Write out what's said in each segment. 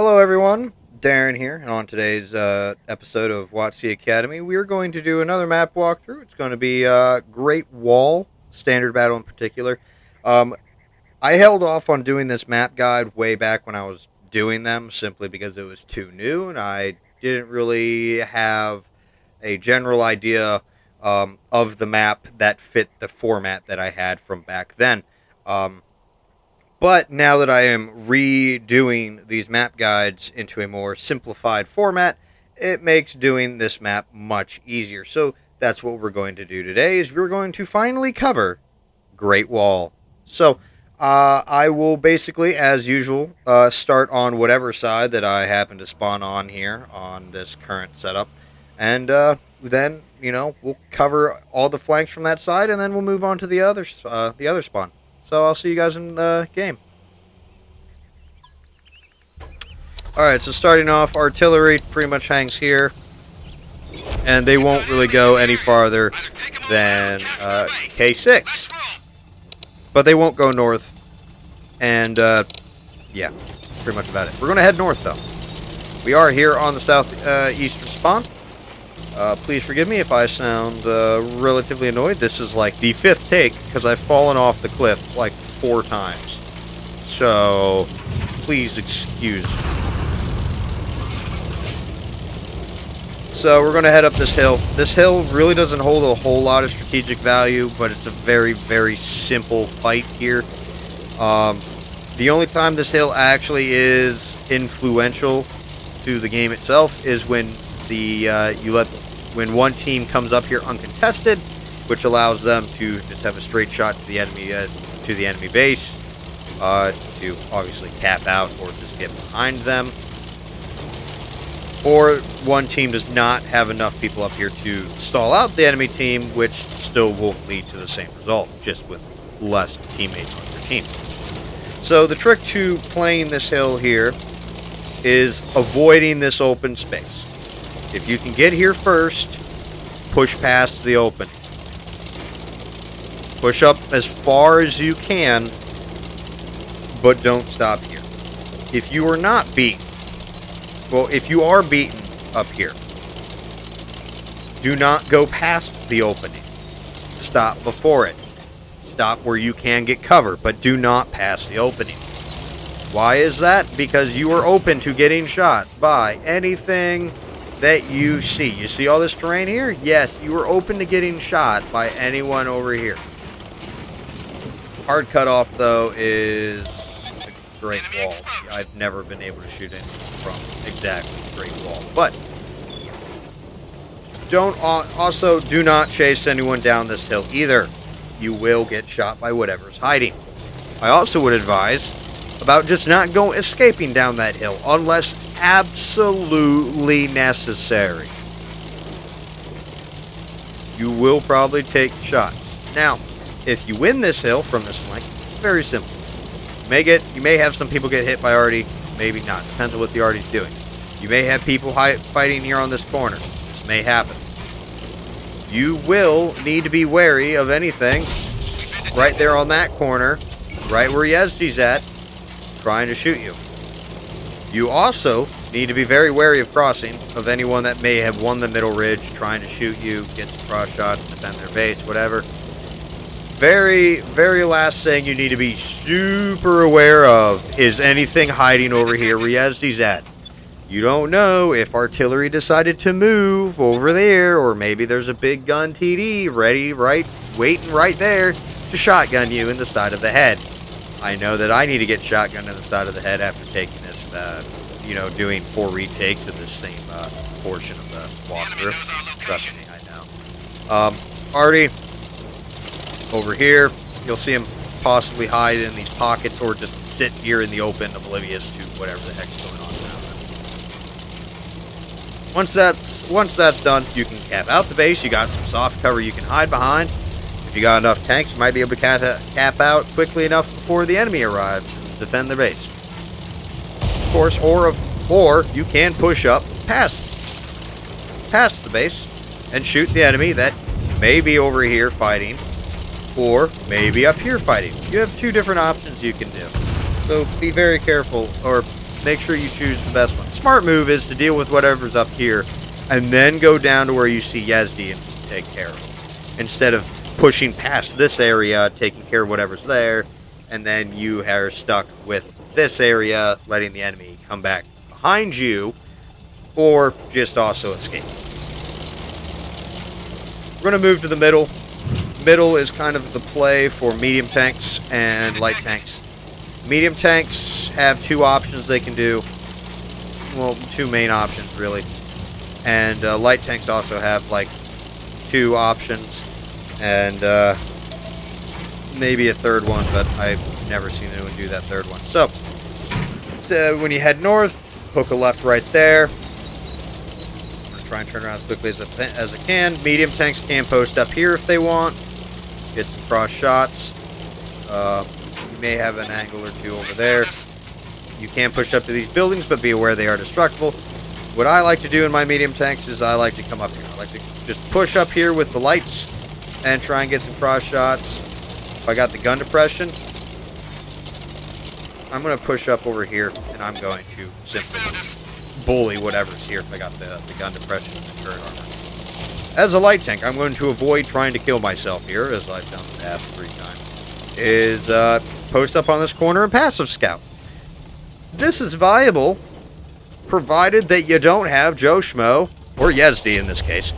Hello, everyone. Darren here, and on today's episode of WotC Academy, we are going to do another map walkthrough. It's going to be Great Wall, standard battle in particular. Um, I held off on doing this map guide way back when I was doing them, simply because it was too new, and I didn't really have a general idea of the map that fit the format that I had from back then. Um, but now that I am redoing these map guides into a more simplified format, it makes doing this map much easier. So that's what we're going to do today is we're going to finally cover Great Wall. So I will basically, as usual, start on whatever side that I happen to spawn on here on this current setup. And then, we'll cover all the flanks from that side, and then we'll move on to the other spawn. So I'll see you guys in the game. Alright, so starting off, artillery pretty much hangs here. And they won't really go any farther than K6. But they won't go north. And, yeah, pretty much about it. We're going to head north, though. We are here on the southeastern spawn. Please forgive me if I sound relatively annoyed. This is like the 5th take, because I've fallen off the cliff like 4 times. So, please excuse me. So we're going to head up this hill. This hill really doesn't hold a whole lot of strategic value, but it's a very, very simple fight here. The only time this hill actually is influential to the game itself is when when one team comes up here uncontested, which allows them to just have a straight shot to the enemy base, to obviously cap out or just get behind them. Or one team does not have enough people up here to stall out the enemy team, which still will lead to the same result, just with less teammates on your team. So the trick to playing this hill here is avoiding this open space. If you can get here first, push past the opening. Push up as far as you can, but don't stop here. If you are not beaten, well, if you are beaten up here, do not go past the opening. Stop before it. Stop where you can get cover, but do not pass the opening. Why is that? Because you are open to getting shot by anything that you see. You see all this terrain here? Yes, you are open to getting shot by anyone over here. Hard cutoff, though, is Great Wall. I've never been able to shoot anything from exactly Great Wall. But do not chase anyone down this hill either. You will get shot by whatever's hiding. I also would advise about just not escaping down that hill unless absolutely necessary. You will probably take shots. Now, if you win this hill from this flank, very simple. You may have some people get hit by Artie, maybe not. Depends on what the Artie's doing. You may have people fighting here on this corner. This may happen. You will need to be wary of anything right there on that corner, right where Yezdi's at, trying to shoot you. You also need to be very wary of crossing of anyone that may have won the middle ridge, trying to shoot you, get some cross shots, defend their base, whatever. Very, very last thing you need to be super aware of is anything hiding over here where Yezdi's at. You don't know if artillery decided to move over there, or maybe there's a big gun TD waiting right there to shotgun you in the side of the head. I know that I need to get shotgunned in the side of the head after taking this, doing 4 retakes of this same portion of the walkthrough. Trust me, I know. Artie, over here, you'll see him possibly hide in these pockets or just sit here in the open, oblivious to whatever the heck's going on around them. Once that's done, you can cap out the base. You got some soft cover you can hide behind. If you got enough tanks, you might be able to cap out quickly enough before the enemy arrives and defend their base. Of course, or you can push up past the base and shoot the enemy that may be over here fighting, or maybe up here fighting. You have 2 different options you can do. So be very careful, or make sure you choose the best one. Smart move is to deal with whatever's up here and then go down to where you see Yezdi and take care of him. Instead of pushing past this area, taking care of whatever's there, and then you are stuck with this area, letting the enemy come back behind you, or just also escape. We're going to move to the middle. Middle is kind of the play for medium tanks and light tanks. Medium tanks have two options they can do. Well, two main options, really. And light tanks also have, like, two options. And maybe a third one, but I've never seen anyone do that third one. So when you head north, hook a left right there. I'm going to try and turn around as quickly as I can. Medium tanks can post up here if they want. Get some cross shots. You may have an angle or two over there. You can push up to these buildings, but be aware they are destructible. What I like to do in my medium tanks is I like to come up here. I like to just push up here with the lights and try and get some cross shots. If I got the gun depression, I'm going to push up over here, and I'm going to simply bully whatever's here if I got the gun depression and the turret armor. As a light tank, I'm going to avoid trying to kill myself here, as I've done the past 3 times, is post up on this corner and passive scout. This is viable, provided that you don't have Joe Schmo, or Yezdi in this case,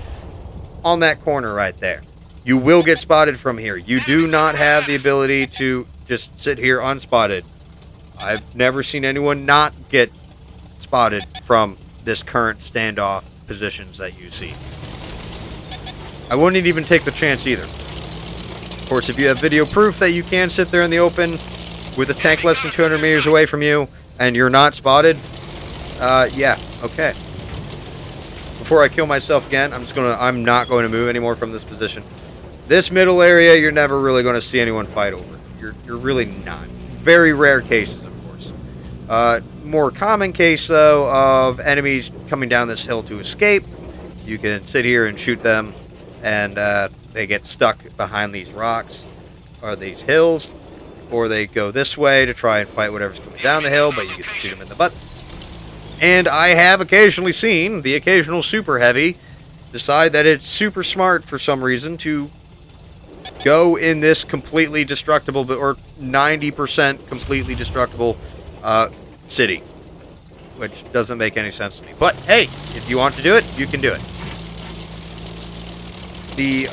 on that corner right there. You will get spotted from here. You do not have the ability to just sit here unspotted. I've never seen anyone not get spotted from this current standoff positions that you see. I wouldn't even take the chance either. Of course, if you have video proof that you can sit there in the open with a tank less than 200 meters away from you and you're not spotted, yeah, okay. Before I kill myself again, I'm not going to move anymore from this position. This middle area, you're never really going to see anyone fight over. You're really not. Very rare cases, of course. More common case, though, of enemies coming down this hill to escape. You can sit here and shoot them, and they get stuck behind these rocks or these hills, or they go this way to try and fight whatever's coming down the hill, but you get to shoot them in the butt. And I have occasionally seen the occasional super heavy decide that it's super smart for some reason to go in this completely destructible, or 90% completely destructible city, which doesn't make any sense to me. But hey, if you want to do it, you can do it. The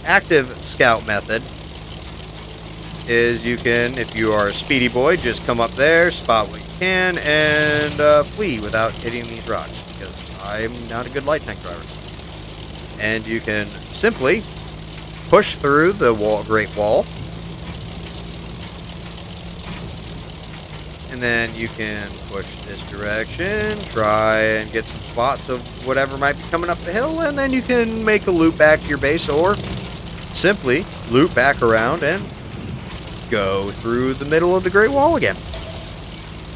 active scout method is you can, if you are a speedy boy, just come up there, spot what you can, and flee without hitting these rocks, because I'm not a good light tank driver. And you can simply push through the Great Wall, and then you can push this direction, try and get some spots of whatever might be coming up the hill, and then you can make a loop back to your base, or simply loop back around and go through the middle of the Great Wall again.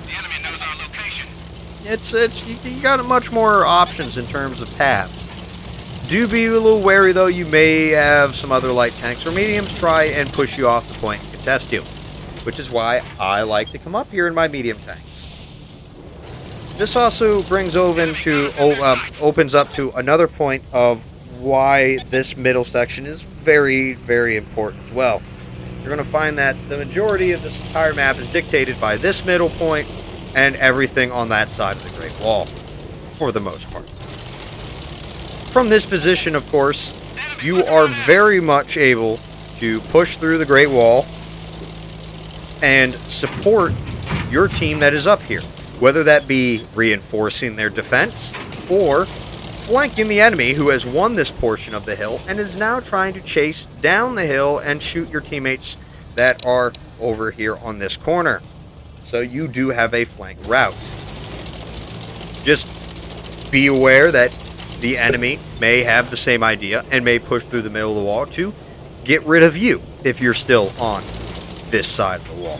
The enemy knows our location. You got much more options in terms of paths. Do be a little wary, though. You may have some other light tanks or mediums try and push you off the point and contest you, which is why I like to come up here in my medium tanks. This also brings opens up to another point of why this middle section is very, very important as well. You're going to find that the majority of this entire map is dictated by this middle point and everything on that side of the Great Wall, for the most part. From this position, of course, you are very much able to push through the Great Wall and support your team that is up here, whether that be reinforcing their defense or flanking the enemy who has won this portion of the hill and is now trying to chase down the hill and shoot your teammates that are over here on this corner. So you do have a flank route. Just be aware that the enemy may have the same idea and may push through the middle of the wall to get rid of you if you're still on this side of the wall.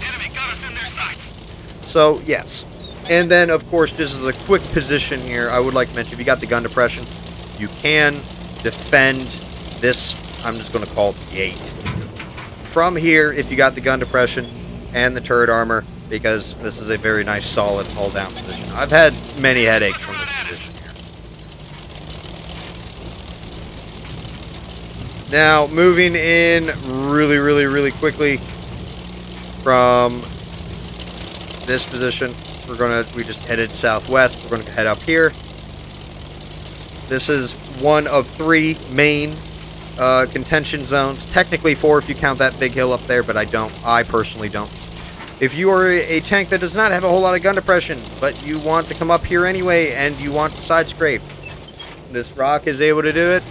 Enemy got us in their sights. So, yes. And then, of course, just as a quick position here, I would like to mention, if you got the gun depression, you can defend this, I'm just going to call it the gate, from here if you got the gun depression and the turret armor, because this is a very nice solid all down position. I've had many headaches from this position here. Now moving in really quickly from this position, we just headed southwest. We're gonna head up here. This is one of 3 main contention zones. Technically 4 if you count that big hill up there, but I personally don't. If you are a tank that does not have a whole lot of gun depression, but you want to come up here anyway and you want to side scrape, this rock is able to do it.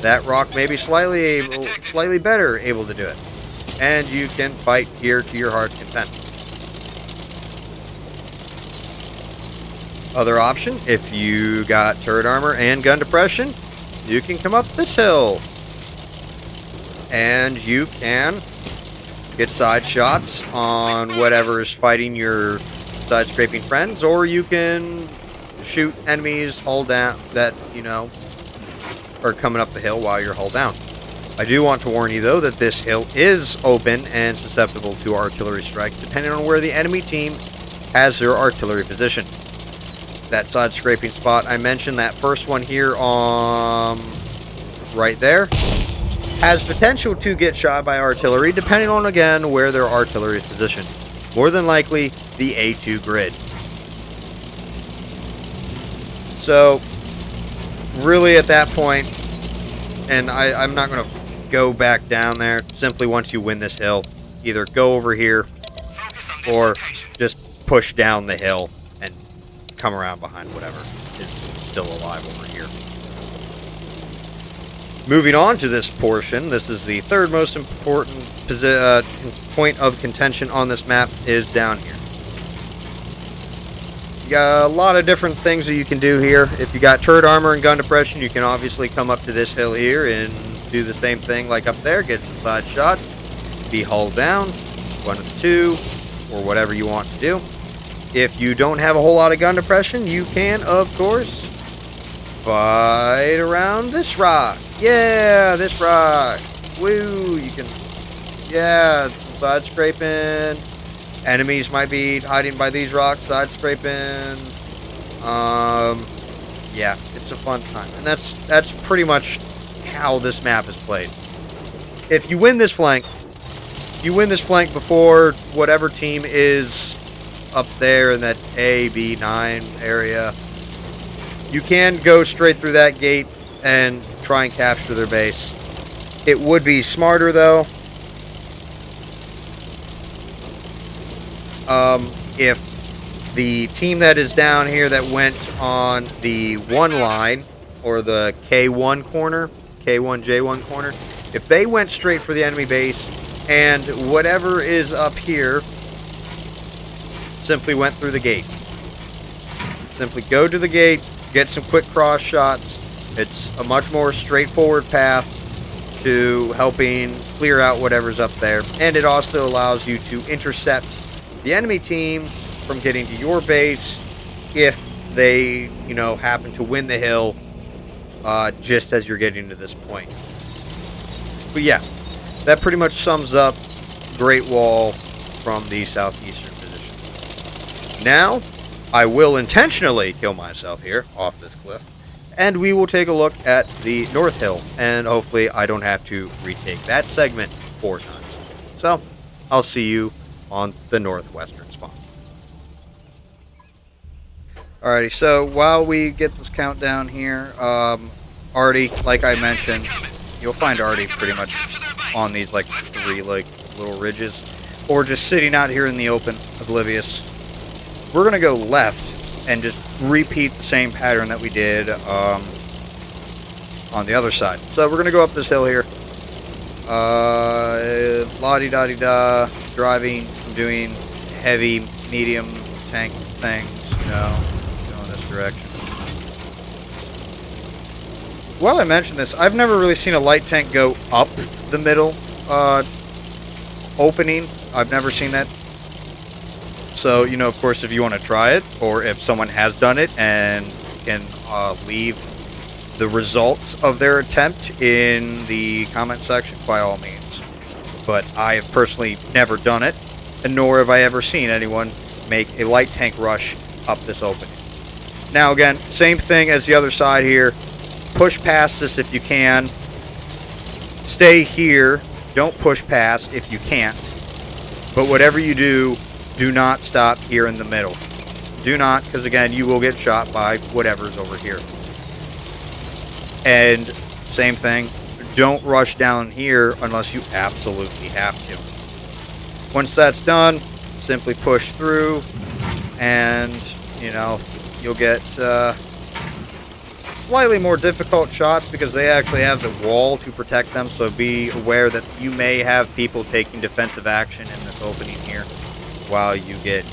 That rock may be slightly better able to do it. And you can fight here to your heart's content. Other option, if you got turret armor and gun depression, you can come up this hill. And you can get side shots on whatever is fighting your side scraping friends, or you can shoot enemies hull down that, are coming up the hill while you're hull down. I do want to warn you though that this hill is open and susceptible to artillery strikes depending on where the enemy team has their artillery position. That side scraping spot I mentioned, that first one here right there, has potential to get shot by artillery depending on, again, where their artillery is positioned. More than likely, the A2 grid. So, really at that point, and I'm not going to go back down there, simply once you win this hill, either go over here or just push down the hill and come around behind whatever is still alive over here. Moving on to this portion, this is the 3rd most important point of contention on this map, is down here. You got a lot of different things that you can do here. If you got turret armor and gun depression, you can obviously come up to this hill here and do the same thing like up there, get some side shots, be hull down, one of the 2, or whatever you want to do. If you don't have a whole lot of gun depression, you can, of course, fight around this rock. Yeah, this rock. Woo, you can, yeah, some side scraping. Enemies might be hiding by these rocks, side scraping. Yeah, it's a fun time. And that's pretty much how this map is played. If you win this flank, before whatever team is up there in that A, B, 9 area, you can go straight through that gate and try and capture their base. It would be smarter though if the team that is down here that went on the 1 line, or the K1 corner, K1J1 corner, if they went straight for the enemy base and whatever is up here simply went through the gate. Simply go to the gate, get some quick cross shots. It's a much more straightforward path to helping clear out whatever's up there, and it also allows you to intercept the enemy team from getting to your base if they, happen to win the hill just as you're getting to this point. But yeah, that pretty much sums up Great Wall from the southeastern position. Now, I will intentionally kill myself here off this cliff, and we will take a look at the North Hill, and hopefully I don't have to retake that segment 4 times. So, I'll see you on the northwestern spawn. Alrighty, so while we get this countdown here, Artie, like I mentioned, you'll find Artie pretty much on these 3 little ridges, or just sitting out here in the open, oblivious. We're gonna go left and just repeat the same pattern that we did on the other side. So we're gonna go up this hill here. La-di-da-di-da, driving, I'm doing heavy, medium tank things, going this direction. While I mention this, I've never really seen a light tank go up the middle opening. I've never seen that. So, of course, if you want to try it, or if someone has done it and can leave the results of their attempt in the comment section, by all means. but I have personally never done it, and nor have I ever seen anyone make a light tank rush up this opening. Now again, same thing as the other side here. Push past this if you can. Stay here. Don't push past if you can't. But whatever you do, do not stop here in the middle. Do not, because again, you will get shot by whatever's over here. And same thing, don't rush down here unless you absolutely have to. Once that's done, simply push through, and you know, you'll get slightly more difficult shots because they actually have the wall to protect them, so be aware that you may have people taking defensive action in this opening here while you get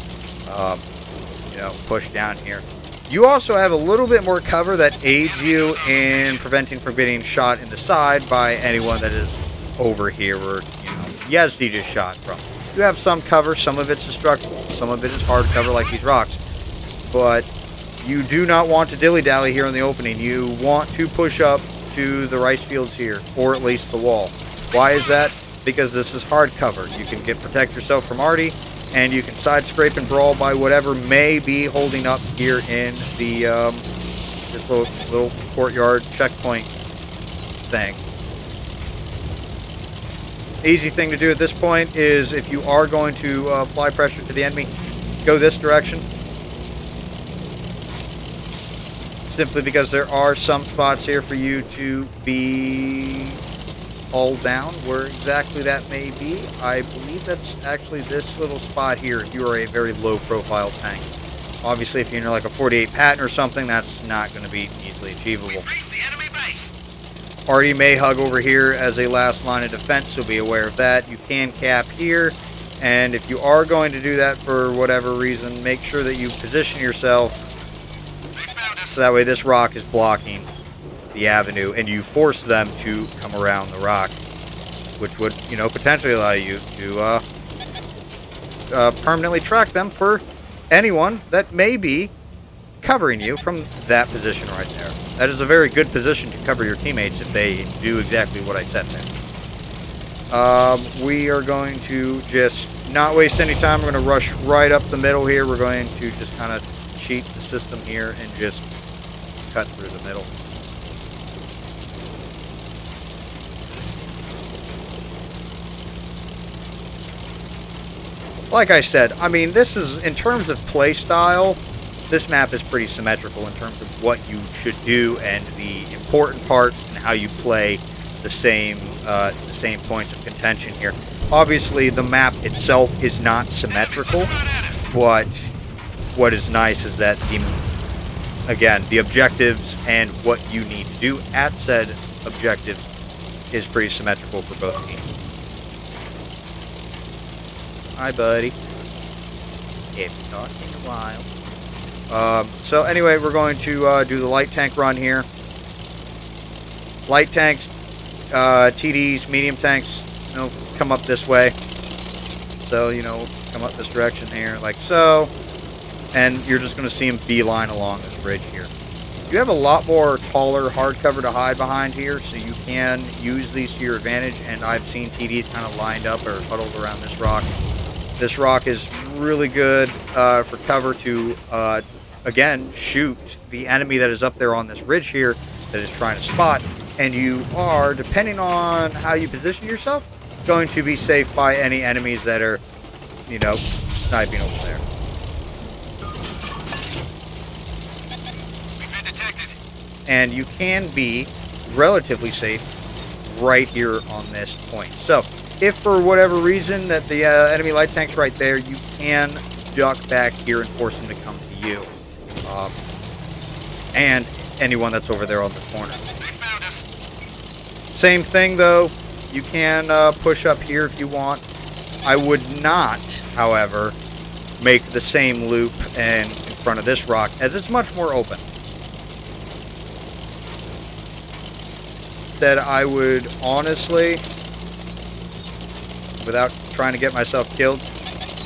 pushed down here. You also have a little bit more cover that aids you in preventing from getting shot in the side by anyone that is over here where Yazdi just shot from. You have some cover, some of it's destructible, some of it is hard cover like these rocks, but you do not want to dilly-dally here in the opening. You want to push up to the rice fields here, or at least the wall. Why is that? Because this is hard cover. You can protect yourself from Artie, and you can side scrape and brawl by whatever may be holding up here in the this little courtyard checkpoint thing. Easy thing to do at this point is, if you are going to apply pressure to the enemy, go this direction. Simply because there are some spots here for you to be hauled down. Where exactly that may be, I believe that's actually this little spot here if you are a very low profile tank. Obviously, if you're in like a 48 Patton or something, that's not going to be easily achievable. We've reached the enemy base. Artie may hug over here as a last line of defense, so be aware of that. You can cap here, and if you are going to do that for whatever reason, make sure that you position yourself so that way this rock is blocking the avenue, and you force them to come around the rock, which would, potentially allow you to permanently track them for anyone that may be covering you from that position right there. That is a very good position to cover your teammates if they do exactly what I said there. We are going to just not waste any time. We're going to rush right up the middle here. We're going to just kind of cheat the system here and just cut through the middle. Like I said, I mean, this is, in terms of play style, this map is pretty symmetrical in terms of what you should do and the important parts and how you play the same points of contention here. Obviously, the map itself is not symmetrical, but what is nice is that the objectives and what you need to do at said objectives is pretty symmetrical for both teams. Hi, buddy. Haven't talked in a while. So anyway, we're going to do the light tank run here. Light tanks, TDs, medium tanks, come up this way. So, come up this direction here, like so. And you're just going to see them beeline along this ridge here. You have a lot more taller hard cover to hide behind here, so you can use these to your advantage. And I've seen TDs kind of lined up or huddled around this rock. This rock is really good for cover to, again, shoot the enemy that is up there on this ridge here that is trying to spot. And you are, depending on how you position yourself, going to be safe by any enemies that are, sniping over there. We've been detected. And you can be relatively safe right here on this point. So, if for whatever reason that the enemy light tank's right there, you can duck back here and force them to come to you. And anyone that's over there on the corner. They found us. Same thing though, you can push up here if you want. I would not, however, make the same loop in front of this rock, as it's much more open. Instead, I would honestly, without trying to get myself killed,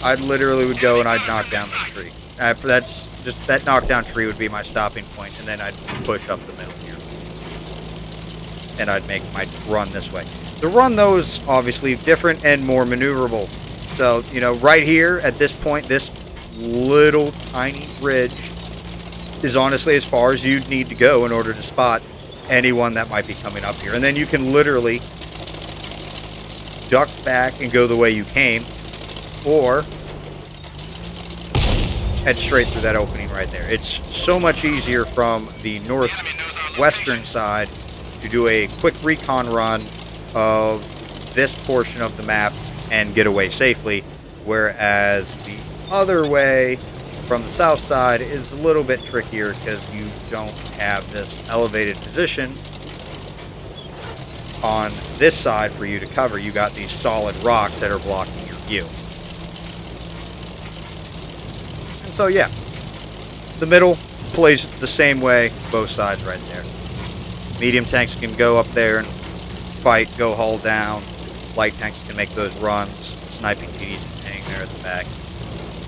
I'd literally would go and I'd knock down this tree. That's just, that knockdown tree would be my stopping point, and then I'd push up the middle here. And I'd make my run this way. The run, though, is obviously different and more maneuverable. So, you know, right here at this point, this little tiny ridge is honestly as far as you'd need to go in order to spot anyone that might be coming up here. And then you can literally duck back and go the way you came, or head straight through that opening right there. It's so much easier from the northwestern side to do a quick recon run of this portion of the map and get away safely, whereas the other way from the south side is a little bit trickier because you don't have this elevated position on this side for you to cover. You got these solid rocks that are blocking your view. And so yeah, the middle plays the same way, both sides right there. Medium tanks can go up there and fight, go hull down. Light tanks can make those runs. Sniping TDs can hang there at the back.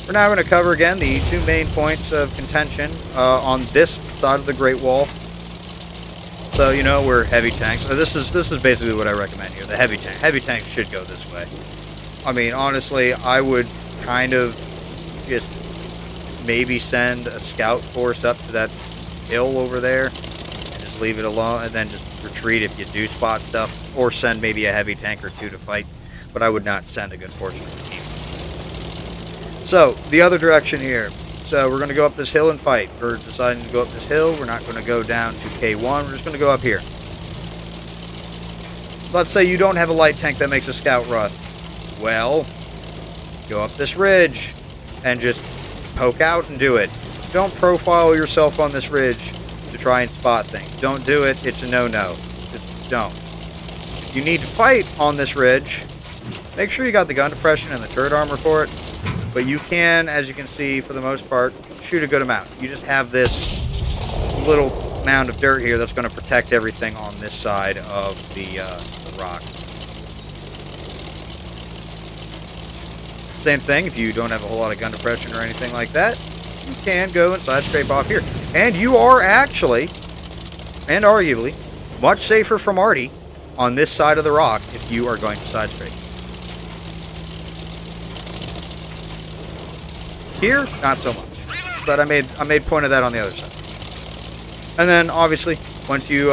We're now going to cover again the two main points of contention on this side of the Great Wall. So, you know, we're heavy tanks. So this is basically what I recommend here. The heavy tank. Heavy tanks should go this way. I mean, honestly, I would kind of just maybe send a scout force up to that hill over there and just leave it alone, and then just retreat if you do spot stuff, or send maybe a heavy tank or two to fight, but I would not send a good portion of the team. So, the other direction here. So, we're going to go up this hill and fight. We're deciding to go up this hill. We're not going to go down to K1. We're just going to go up here. Let's say you don't have a light tank that makes a scout run. Well, go up this ridge and just poke out and do it. Don't profile yourself on this ridge to try and spot things. Don't do it. It's a no-no. Just don't. You need to fight on this ridge. Make sure you got the gun depression and the turret armor for it. But you can, as you can see, for the most part, shoot a good amount. You just have this little mound of dirt here that's going to protect everything on this side of the rock. Same thing, if you don't have a whole lot of gun depression or anything like that, you can go and side scrape off here. And you are actually, and arguably, much safer from Arty on this side of the rock if you are going to side scrape. Here, not so much, but I made point of that on the other side. And then obviously, once you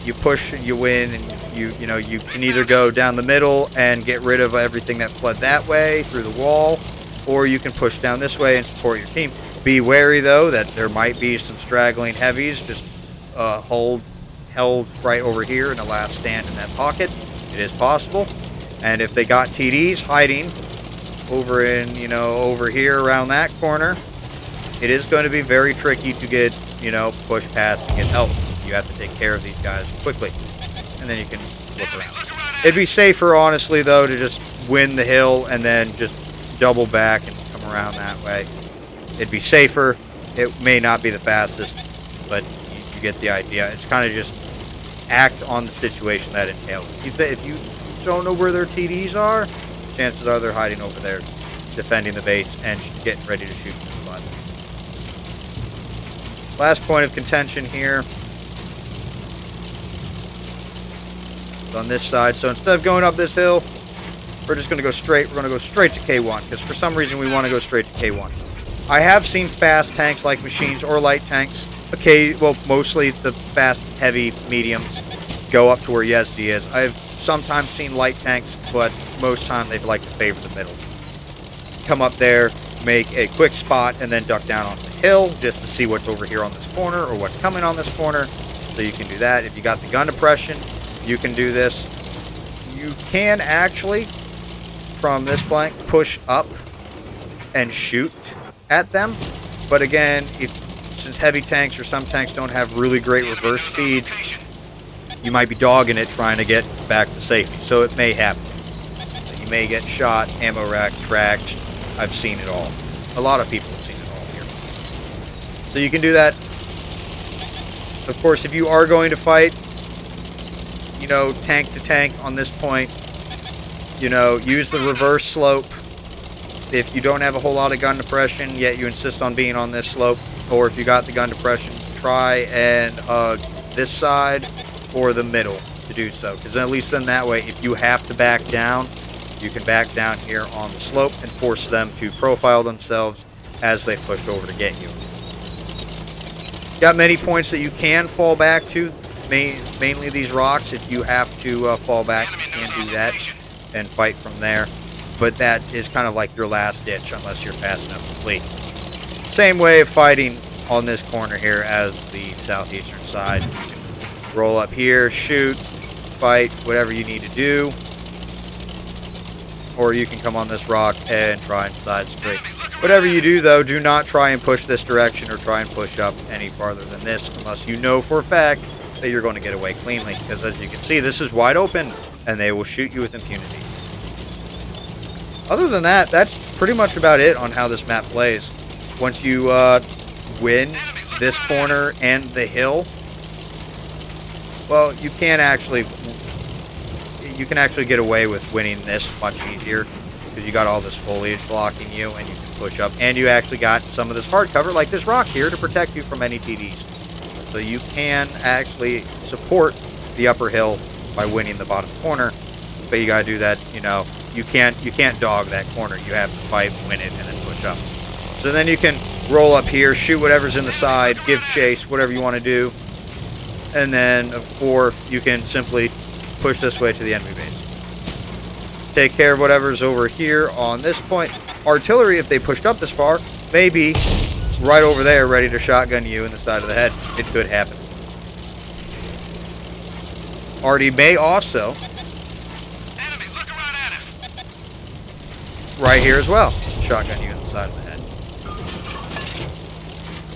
you push and you win, and you can either go down the middle and get rid of everything that fled that way through the wall, or you can push down this way and support your team. Be wary though that there might be some straggling heavies just held right over here in the last stand in that pocket. It is possible, and if they got TDs hiding over in, over here around that corner, it is going to be very tricky to get, push past and get help. You have to take care of these guys quickly, and then you can look around. It'd be safer, honestly, though, to just win the hill and then just double back and come around that way. It'd be safer. It may not be the fastest, but you get the idea. It's kind of just act on the situation that entails. If you don't know where their TDs are, chances are they're hiding over there, defending the base and getting ready to shoot the butt. Last point of contention here is on this side. So instead of going up this hill, we're just going to go straight. We're going to go straight to K1 because for some reason we want to go straight to K1. I have seen fast tanks like machines or light tanks. Mostly the fast, heavy, mediums go up to where Yezdi is. I've sometimes seen light tanks, but most time they've liked to favor the middle. Come up there, make a quick spot, and then duck down onto the hill just to see what's over here on this corner or what's coming on this corner. So you can do that. If you got the gun depression, you can do this. You can actually, from this flank, push up and shoot at them. But again, since heavy tanks or some tanks don't have really great reverse speeds, you might be dogging it trying to get back to safety. So it may happen. You may get shot, ammo rack, tracked. I've seen it all. A lot of people have seen it all here. So you can do that. Of course, if you are going to fight, tank to tank on this point, use the reverse slope. If you don't have a whole lot of gun depression, yet you insist on being on this slope, or if you got the gun depression, try and this side or the middle. to do so, because at least then that way, if you have to back down, you can back down here on the slope and force them to profile themselves as they push over to get you. Got many points that you can fall back to, mainly these rocks. If you have to fall back, you can do that and fight from there. But that is kind of like your last ditch unless you're fast enough to flee. Same way of fighting on this corner here as the southeastern side. You can roll up here, shoot, fight, whatever you need to do. Or you can come on this rock and try and side spray. Whatever you do, though, do not try and push this direction or try and push up any farther than this unless you know for a fact that you're going to get away cleanly. Because as you can see, this is wide open and they will shoot you with impunity. Other than that, that's pretty much about it on how this map plays. Once you win this corner and the hill, well, you can actually get away with winning this much easier because you got all this foliage blocking you and you can push up, and you actually got some of this hard cover like this rock here to protect you from any TDs. So you can actually support the upper hill by winning the bottom corner, but you gotta do that, you know, you can't dog that corner. You have to fight, win it, and then push up. So then you can roll up here, shoot whatever's in the side, give chase, whatever you want to do, and then or you can simply push this way to the enemy base. Take care of whatever's over here on this point. Artillery, if they pushed up this far, may be right over there ready to shotgun you in the side of the head. It could happen. Arty may also right here as well shotgun you in the side of the head.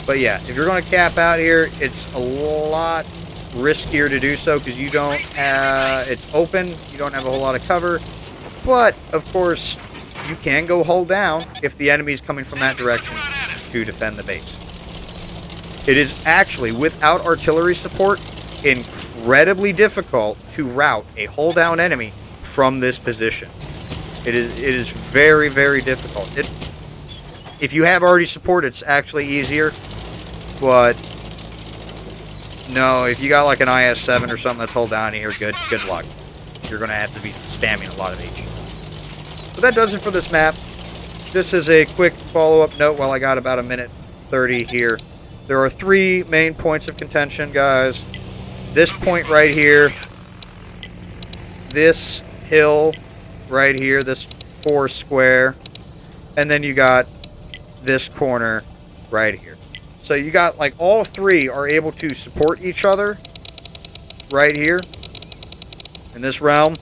But yeah, if you're going to cap out here, it's a lot riskier to do so because you don't it's open, you don't have a whole lot of cover, but of course you can go hold down if the enemy is coming from that direction to defend the base. It is actually, without artillery support, incredibly difficult to rout a hold down enemy from this position. It is very, very difficult. If you have already support, it's actually easier, but no, if you got like an IS-7 or something that's hold down here, good luck. You're going to have to be spamming a lot of H. But that does it for this map. Just as a quick follow-up note while I got about a minute 30 here. There are 3 main points of contention, guys. This point right here. This hill right here. This 4 square. And then you got this corner right here. So you got like all 3 are able to support each other right here in this realm,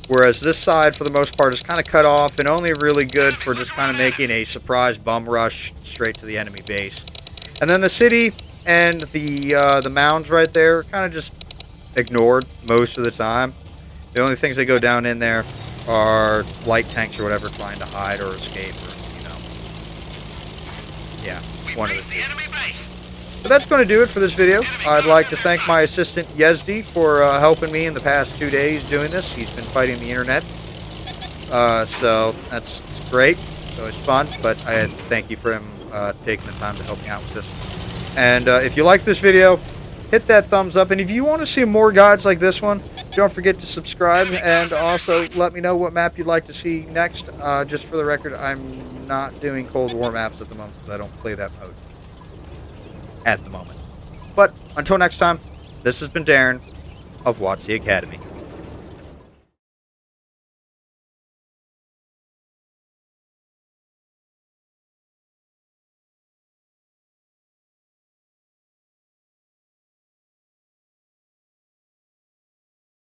whereas this side for the most part is kind of cut off and only really good for just kind of making a surprise bum rush straight to the enemy base. And then the city and the mounds right there kind of just ignored most of the time. The only things that go down in there are light tanks or whatever trying to hide or escape, or yeah, one of the 2. But that's going to do it for this video. I'd like to thank my assistant Yezdi for helping me in the past 2 days doing this. He's been fighting the internet, so it's great. So it's fun, but I thank you for him taking the time to help me out with this. And if you liked this video, hit that thumbs up. And if you want to see more guides like this one, don't forget to subscribe. And also let me know what map you'd like to see next. Just for the record, I'm not doing Cold War maps at the moment because I don't play that mode at the moment. But until next time, this has been Darren of WotC Academy.